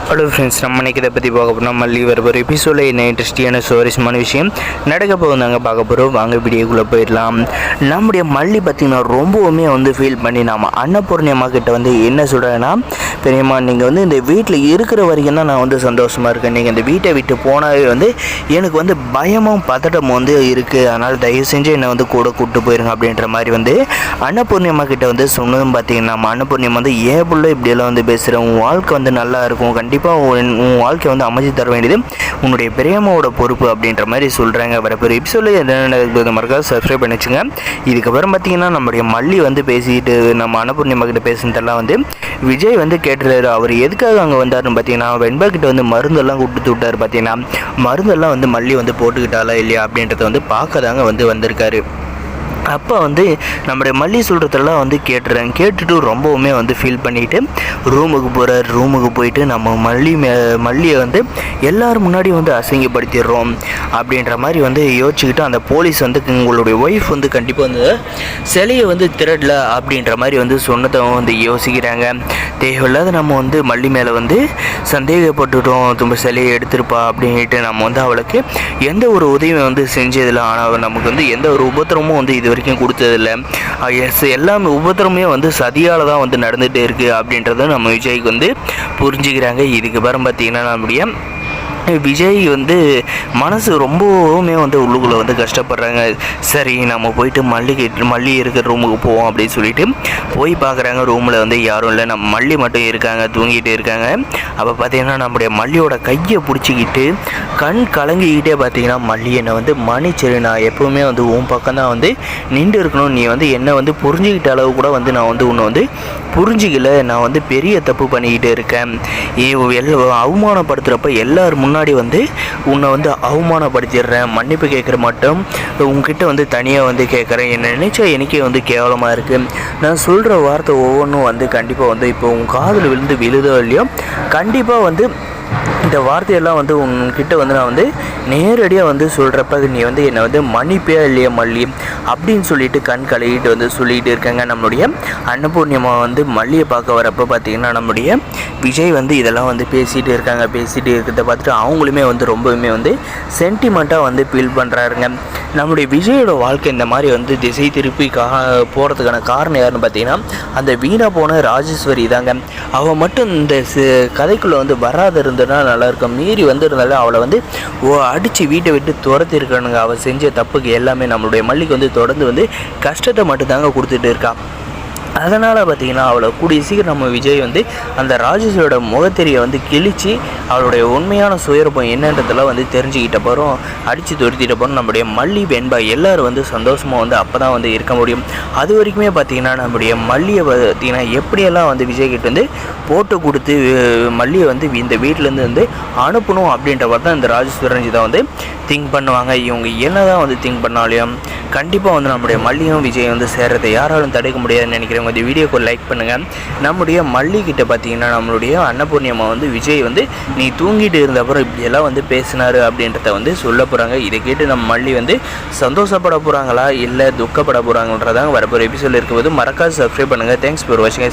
Hello friends, நம்ம இன்றைக்கி இதை பற்றி பார்க்க போகிறோம். மல்லி ஒரு எபிசோடில் என்ன இன்ட்ரெஸ்டிங்கான சுவாரஸ்யமான விஷயம் நடக்க போகுதாங்க பார்க்க போகிறோம். வாங்க வீடியோக்குள்ளே போயிடலாம். நம்முடைய மல்லி பார்த்திங்கன்னா ரொம்பவுமே ஃபீல் பண்ணி நம்ம அன்னபூர்ணியம்மா கிட்ட என்ன சொல்கிறேன்னா, பெரியம்மா நீங்கள் இந்த வீட்டில் இருக்கிற வரைக்கும் தான் நான் சந்தோஷமாக இருக்கேன். நீங்கள் இந்த வீட்டை விட்டு போனாவே எனக்கு பயமும் பதட்டமும் இருக்குது. அதனால் தயவு செஞ்சு என்னை கூட கூப்பிட்டு போயிருங்க அப்படின்ற மாதிரி அன்னபூர்ணியம்மா கிட்ட சொன்னதும் பார்த்திங்கன்னா, நம்ம அன்னபூர்ணியம் ஏன் பிள்ளை இப்படியெல்லாம் பேசுகிறேன், உன் வாழ்க்கை நல்லா இருக்கும், கண்டிப்பாக உன் வாழ்க்கை அமைச்சு தர வேண்டியது உன்னுடைய பெரியம்மாவோட பொறுப்பு அப்படின்ற மாதிரி சொல்கிறாங்க. வரப்போகிற எபிசோடில் என்ன மறக்காது சப்ஸ்கிரைப் பண்ணி வச்சுங்க. இதுக்கப்புறம் பார்த்தீங்கன்னா நம்மளுடைய மல்லி பேசிட்டு நம்ம அன்னபூர்ணியம்மா கிட்ட பேசுனதெல்லாம் விஜய் கேட்டுறாரு. அவர் எதுக்காக அங்கே வந்தாருன்னு பார்த்தீங்கன்னா, வெண்பா கிட்ட மருந்தெல்லாம் கொடுத்து விட்டார். பார்த்தீங்கன்னா மருந்தெல்லாம் மல்லி போட்டுக்கிட்டாலா இல்லையா அப்படின்றத பார்க்க தாங்க வந்திருக்காரு. அப்போ நம்முடைய மல்லி சொல்கிறதெல்லாம் கேட்டுட்டு ரொம்பவுமே ஃபீல் பண்ணிவிட்டு ரூமுக்கு போகிறார். ரூமுக்கு போயிட்டு நம்ம மல்லியை எல்லோரும் முன்னாடி அசிங்கப்படுத்திடுறோம் அப்படின்ற மாதிரி யோசிச்சுக்கிட்டு அந்த போலீஸ் உங்களுடைய ஒய்ஃப் கண்டிப்பாக சிலையை திருடல அப்படின்ற மாதிரி சொன்னதை யோசிக்கிறாங்க. தேவையில்லாத நம்ம மல்லி மேலே சந்தேகப்பட்டுட்டோம், தும்ப சிலையை எடுத்திருப்பா அப்படின்ட்டு நம்ம அவளுக்கு எந்த ஒரு உதவியும் செஞ்சதில்லை. ஆனால் நமக்கு எந்த ஒரு உபத்திரமும் இது வரைக்கும் கொடுத்ததில்லை. எல்லாமே உபத்திரமே சதியால் தான் நடந்துகிட்டே இருக்குது அப்படின்றத நம்ம விஜய்க்கு புரிஞ்சுக்கிறாங்க. இதுக்கு அப்புறம் பார்த்திங்கன்னா நம்முடைய விஜய் மனசு ரொம்பவுமே உள்ளுக்குள்ளே கஷ்டப்படுறாங்க. சரி நம்ம போயிட்டு மல்லி இருக்கிற ரூமுக்கு போவோம் அப்படின்னு சொல்லிட்டு போய் பார்க்குறாங்க. ரூமில் யாரும் இல்லை, நம்ம மல்லி மட்டும் இருக்காங்க, தூங்கிட்டு இருக்காங்க. அப்போ பார்த்தீங்கன்னா நம்முடைய மல்லியோட கையை பிடிச்சிக்கிட்டு கண் கலங்கிக்கிட்டே பார்த்தீங்கன்னா, மல்லி என்னை மன்னிச்சிரு, நான் எப்போவுமே உன் பக்கம் தான் நின்று இருக்கணும், நீ என்னை புரிஞ்சுக்கிட்ட அளவு கூட நான் உன்னை புரிஞ்சிக்கல, நான் பெரிய தப்பு பண்ணிக்கிட்டு இருக்கேன், அவமானப்படுத்துகிறப்ப எல்லாரும் முன்னாடி உன்னை அவமானப்படுத்திடுறேன், மன்னிப்பு கேட்குற மட்டும் உங்ககிட்ட தனியாக கேட்குறேன், என்ன நினைச்சா எனக்கே கேவலமாக இருக்குது, நான் சொல்கிற வார்த்தை ஒவ்வொன்றும் கண்டிப்பாக இப்போ உன் காதில் விழுதோ இல்லையோ, கண்டிப்பாக இந்த வார்த்தையெல்லாம் உன்கிட்ட நான் நேரடியாக சொல்கிறப்ப நீ என்னை மன்னிப்பே இல்லையா மல்லி அப்படின்னு சொல்லிட்டு கண் கழுவிட்டு சொல்லிகிட்டு இருக்காங்க. நம்மளுடைய அன்னபூர்ணியம்மா மல்லியை பார்க்க வரப்போ பார்த்திங்கன்னா நம்முடைய விஜய் இதெல்லாம் பேசிகிட்டு இருக்காங்க. பேசிகிட்டு இருக்கிறத பார்த்துட்டு அவங்களுமே ரொம்பவுமே சென்டிமெண்ட்டாக ஃபீல் பண்ணுறாருங்க. நம்முடைய விஜயோட வாழ்க்கை இந்த மாதிரி திசை திருப்பி போகிறதுக்கான காரணம் யாருன்னு பார்த்தீங்கன்னா, அந்த வீணாக போன ராஜேஸ்வரி தாங்க. அவள் மட்டும் இந்த கதைக்குள்ளே வராது இருந்ததுனா நல்லாயிருக்கும். மீறி இருந்தாலும் அவளை அடித்து வீட்டை விட்டு துரத்தி இருக்கணுங்க. அவள் செஞ்ச தப்புக்கு எல்லாமே நம்மளுடைய மல்லிக்கு தொடர்ந்து கஷ்டத்தை மட்டும்தாங்க கொடுத்துட்டு இருக்கா. அதனால் பார்த்திங்கன்னா அவளை கூடிய சீக்கிரம் நம்ம விஜய் அந்த ராஜேஷோட முகத்தெரியை கிழித்து அவளுடைய உண்மையான சுயரூபம் என்னன்றதெல்லாம் தெரிஞ்சுக்கிட்ட போகிறோம், அடித்து துரத்திட்ட போகிறோம். நம்முடைய மல்லி வெண்பா எல்லோரும் சந்தோஷமாக அப்போ தான் இருக்க முடியும். அது வரைக்குமே பார்த்திங்கன்னா நம்முடைய மல்லியை பார்த்திங்கன்னா எப்படியெல்லாம் விஜய் கிட்ட போட்டு கொடுத்து மல்லியை இந்த வீட்டிலேருந்து அனுப்பணும் அப்படின்ற மாதிரி தான் இந்த ராஜேஸ்வரஞ்சி தான் திங்க் பண்ணுவாங்க. இவங்க என்ன தான் திங்க் பண்ணாலையும் கண்டிப்பாக நம்முடைய மல்லியும் விஜய் சேர்றதை யாராலும் தடுக்க முடியாதுன்னு நினைக்கிறவங்க இந்த வீடியோக்கு லைக் பண்ணுங்கள். நம்முடைய மல்லிகிட்ட பார்த்தீங்கன்னா நம்மளுடைய அன்னபூர்ணியம்மா விஜய் நீ தூங்கிட்டு இருந்தப்பறம் இப்படியெல்லாம் பேசினார் அப்படின்றத சொல்ல போகிறாங்க. இதை கேட்டு நம்ம மல்லி சந்தோஷப்பட போகிறாங்களா இல்லை துக்கப்பட போகிறாங்கன்றதாங்க வரப்போகிற எபிசோடில் இருக்கும்போது மறக்காது சப்ஸ்கிரைப் பண்ணுங்கள். தேங்க்ஸ் ஃபார் வாட்சிங்.